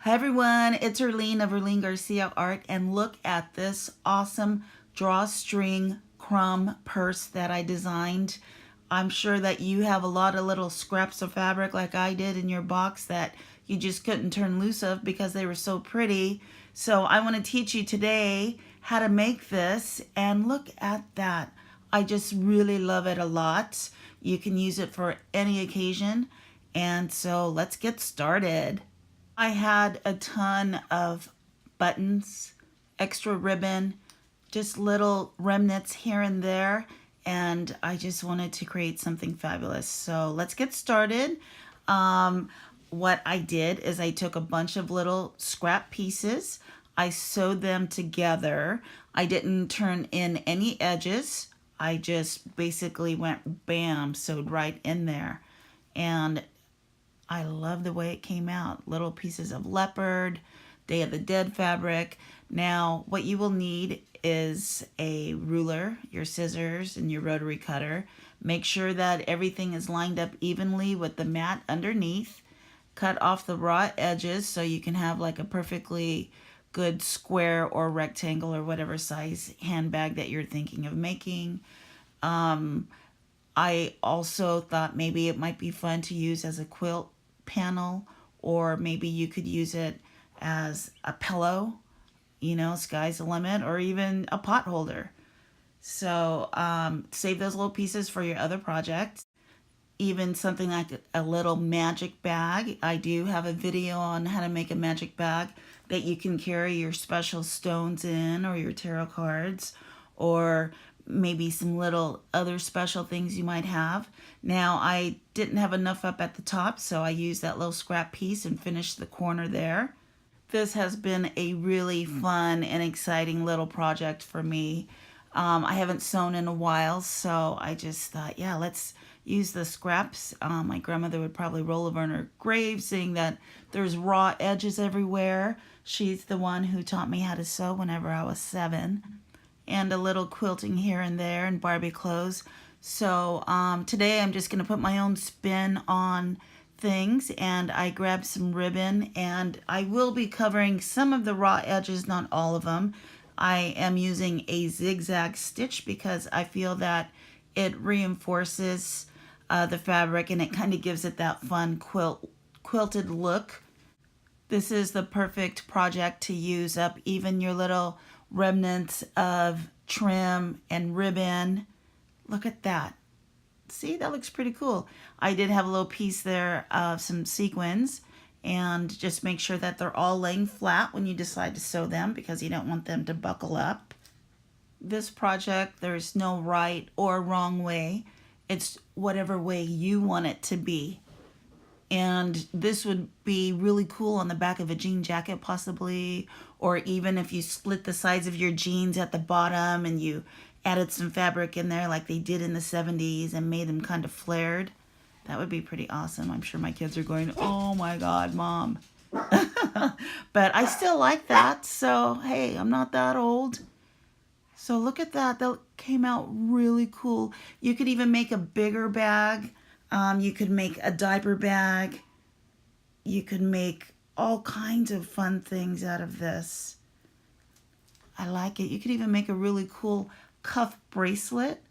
Hi everyone, it's Erlene of Erlene Garcia Art, and look at this awesome drawstring crumb purse that I designed. I'm sure that you have a lot of little scraps of fabric like I did in your box that you just couldn't turn loose of because they were so pretty. So I want to teach you today how to make this, and look at that. I just really love it a lot. You can use it for any occasion, and so let's get started. I had a ton of buttons, extra ribbon, just little remnants here and there, and I just wanted to create something fabulous. So let's get started. What I did is I took a bunch of little scrap pieces, I sewed them together. I didn't turn in any edges. I just basically went bam, sewed right in there. And I love the way it came out. Little pieces of leopard, Day of the Dead fabric. Now, what you will need is a ruler, your scissors, and your rotary cutter. Make sure that everything is lined up evenly with the mat underneath. Cut off the raw edges so you can have like a perfectly good square or rectangle or whatever size handbag that you're thinking of making. I also thought maybe it might be fun to use as a quilt panel, or maybe you could use it as a pillow, sky's the limit, or even a pot holder. So save those little pieces for your other projects. Even something like a little magic bag. I do have a video on how to make a magic bag that you can carry your special stones in, or your tarot cards, or maybe some little other special things you might have. Now, I didn't have enough up at the top, so I used that little scrap piece and finished the corner there. This has been a really fun and exciting little project for me. I haven't sewn in a while, so I just thought, yeah, let's use the scraps. My grandmother would probably roll over in her grave seeing that there's raw edges everywhere. She's the one who taught me how to sew whenever I was 7. And a little quilting here and there, and Barbie clothes. So today I'm just going to put my own spin on things, and I grabbed some ribbon, and I will be covering some of the raw edges, not all of them. I am using a zigzag stitch because I feel that it reinforces the fabric, and it kind of gives it that fun quilted look. This is the perfect project to use up even your little remnants of trim and ribbon. Look at that. See, that looks pretty cool. I did have a little piece there of some sequins, and just make sure that they're all laying flat when you decide to sew them, because you don't want them to buckle up. This project, there's no right or wrong way. It's whatever way you want it to be. And this would be really cool on the back of a jean jacket possibly, or even if you split the sides of your jeans at the bottom and you added some fabric in there like they did in the 70s and made them kind of flared. That would be pretty awesome. I'm sure my kids are going, oh my God, Mom. But I still like that, so hey, I'm not that old. So look at that, that came out really cool. You could even make a bigger bag. You could make a diaper bag. You could make all kinds of fun things out of this. I like it. You could even make a really cool cuff bracelet,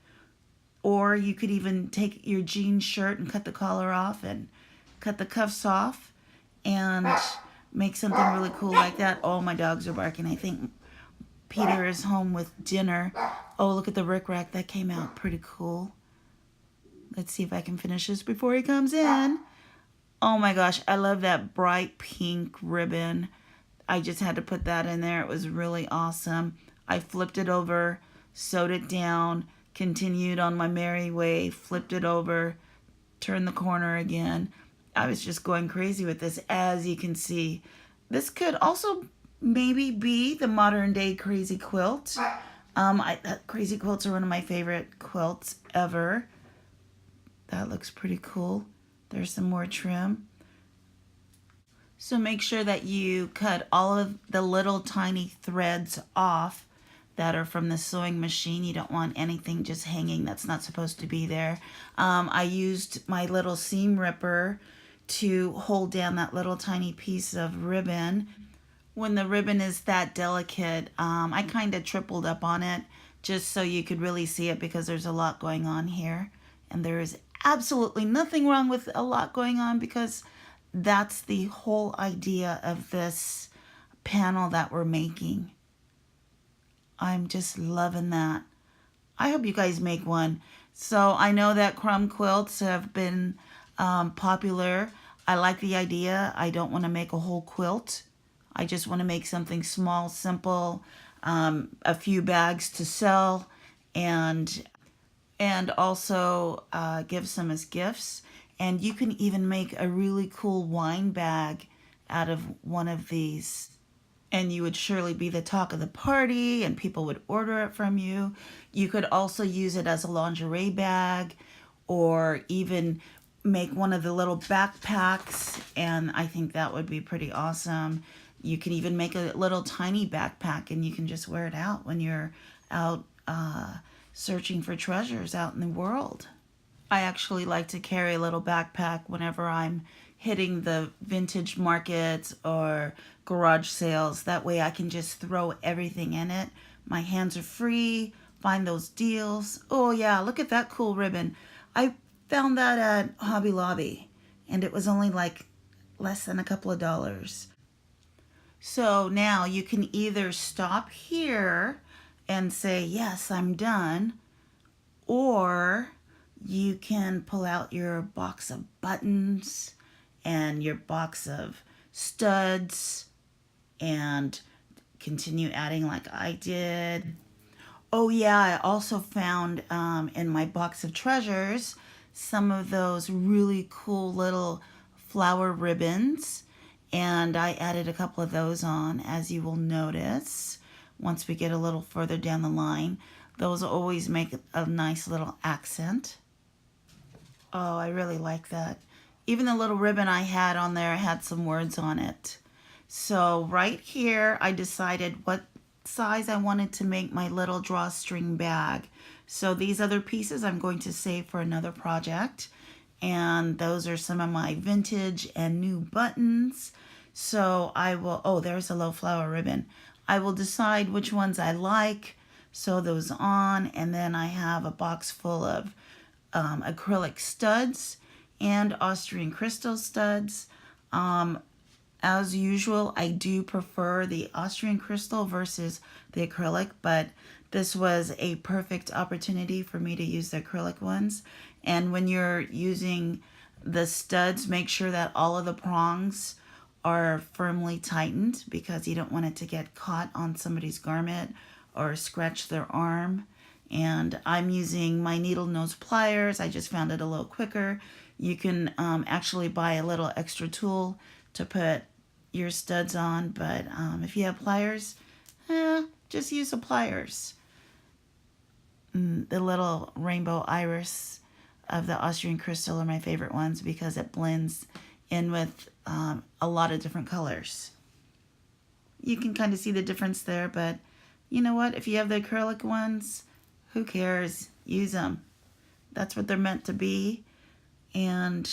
or you could even take your jean shirt and cut the collar off and cut the cuffs off and make something really cool like that. Oh, my dogs are barking. I think Peter is home with dinner. Oh, look at the rickrack. That came out pretty cool. Let's see if I can finish this before he comes in. Oh my gosh, I love that bright pink ribbon. I just had to put that in there. It was really awesome. I flipped it over, sewed it down, continued on my merry way, flipped it over, turned the corner again. I was just going crazy with this, as you can see. This could also maybe be the modern day crazy quilt. Crazy quilts are one of my favorite quilts ever. That looks pretty cool. There's some more trim. So make sure that you cut all of the little tiny threads off that are from the sewing machine. You don't want anything just hanging that's not supposed to be there. I used my little seam ripper to hold down that little tiny piece of ribbon. When the ribbon is that delicate, I kind of tripled up on it just so you could really see it, because there's a lot going on here. And there is absolutely nothing wrong with a lot going on, because that's the whole idea of this panel that we're making. I'm just loving that. I hope you guys make one. So I know that crumb quilts have been popular. I like the idea. I don't want to make a whole quilt. I just want to make something small, simple, a few bags to sell, and also give some as gifts. And you can even make a really cool wine bag out of one of these. And you would surely be the talk of the party, and people would order it from you. You could also use it as a lingerie bag, or even make one of the little backpacks, and I think that would be pretty awesome. You can even make a little tiny backpack, and you can just wear it out when you're out searching for treasures out in the world. I actually like to carry a little backpack whenever I'm hitting the vintage markets or garage sales. That way I can just throw everything in it. My hands are free, find those deals. Oh yeah, look at that cool ribbon. I found that at Hobby Lobby, and it was only like less than a couple of dollars. So now you can either stop here and say, yes, I'm done, or you can pull out your box of buttons and your box of studs and continue adding like I did. Oh yeah, I also found in my box of treasures some of those really cool little flower ribbons, and I added a couple of those on, as you will notice once we get a little further down the line. Those always make a nice little accent. Oh, I really like that. Even the little ribbon I had on there had some words on it. So right here, I decided what size I wanted to make my little drawstring bag. So these other pieces I'm going to save for another project. And those are some of my vintage and new buttons. So I will, oh, there's a low flower ribbon. I will decide which ones I like, sew those on, and then I have a box full of acrylic studs and Austrian crystal studs. As usual, I do prefer the Austrian crystal versus the acrylic, but this was a perfect opportunity for me to use the acrylic ones. And when you're using the studs, make sure that all of the prongs are firmly tightened, because you don't want it to get caught on somebody's garment or scratch their arm. And I'm using my needle nose pliers. I just found it a little quicker. You can actually buy a little extra tool to put your studs on, but if you have pliers, just use the pliers. The little rainbow iris of the Austrian crystal are my favorite ones, because it blends in with a lot of different colors. You can kind of see the difference there, but you know what? If you have the acrylic ones, who cares? Use them. That's what they're meant to be. And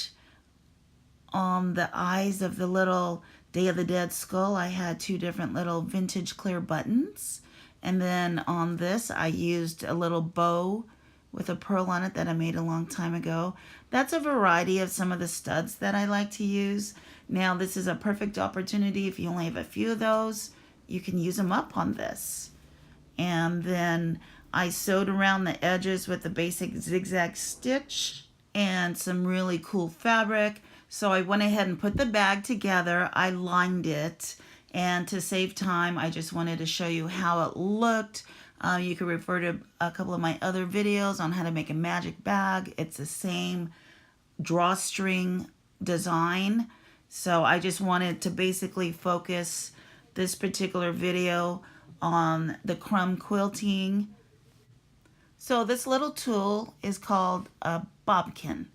on the eyes of the little Day of the Dead skull, I had two different little vintage clear buttons. And then on this, I used a little bow with a pearl on it that I made a long time ago. That's a variety of some of the studs that I like to use. Now, this is a perfect opportunity. If you only have a few of those, you can use them up on this. And then I sewed around the edges with the basic zigzag stitch and some really cool fabric. So I went ahead and put the bag together. I lined it, and to save time, I just wanted to show you how it looked. You can refer to a couple of my other videos on how to make a magic bag. It's the same drawstring design. So I just wanted to basically focus this particular video on the crumb quilting. So this little tool is called a bobkin,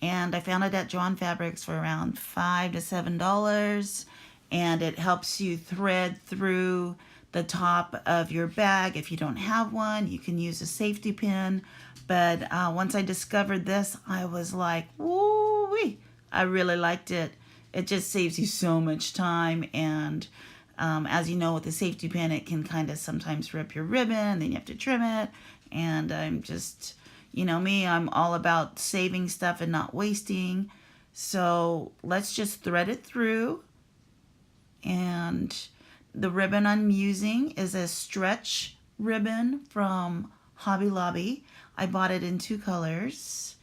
and I found it at John Fabrics for around $5 to $7, and it helps you thread through the top of your bag. If you don't have one, you can use a safety pin, but once I discovered this, I was like, woo-wee, I really liked it. It just saves you so much time, and as you know, with the safety pin, it can kind of sometimes rip your ribbon, and then you have to trim it. And I'm just, you know me, I'm all about saving stuff and not wasting. So let's just thread it through. And the ribbon I'm using is a stretch ribbon from Hobby Lobby. I bought it in 2 colors.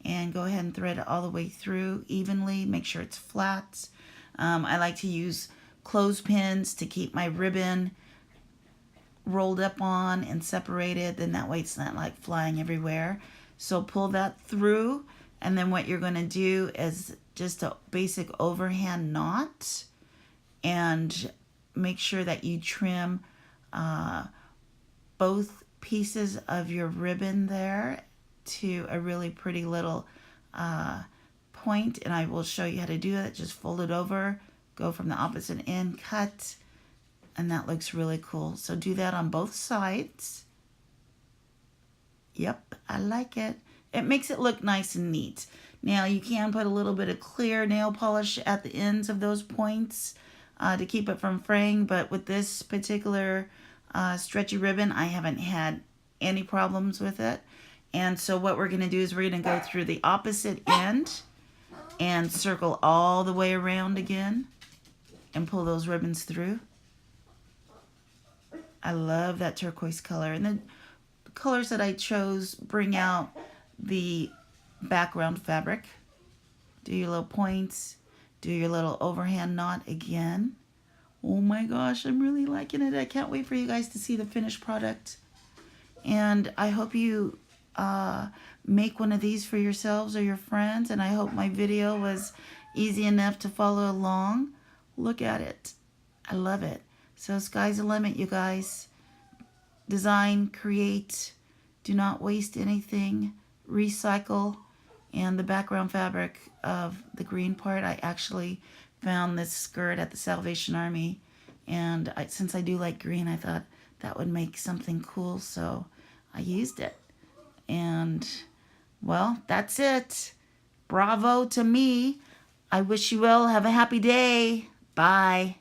And go ahead and thread it all the way through evenly. Make sure it's flat. I like to use clothespins to keep my ribbon rolled up on and separated. Then that way it's not like flying everywhere. So pull that through. And then what you're going to do is just a basic overhand knot. And make sure that you trim both pieces of your ribbon there to a really pretty little point, and I will show you how to do it. Just fold it over, go from the opposite end, cut, and that looks really cool. So do that on both sides. Yep, I like it. It makes it look nice and neat. Now you can put a little bit of clear nail polish at the ends of those points to keep it from fraying, but with this particular stretchy ribbon, I haven't had any problems with it. And so what we're going to do is we're going to go through the opposite end and circle all the way around again and pull those ribbons through. I love that turquoise color. And the colors that I chose bring out the background fabric. Do your little points. Do your little overhand knot again. Oh my gosh, I'm really liking it. I can't wait for you guys to see the finished product. And I hope you make one of these for yourselves or your friends, and I hope my video was easy enough to follow along. Look at it. I love it. So sky's the limit, you guys. Design, create, do not waste anything, recycle. And the background fabric of the green part, I actually found this skirt at the Salvation Army, and since I do like green, I thought that would make something cool, so I used it. And, well, that's it. Bravo to me. I wish you well. Have a happy day. Bye.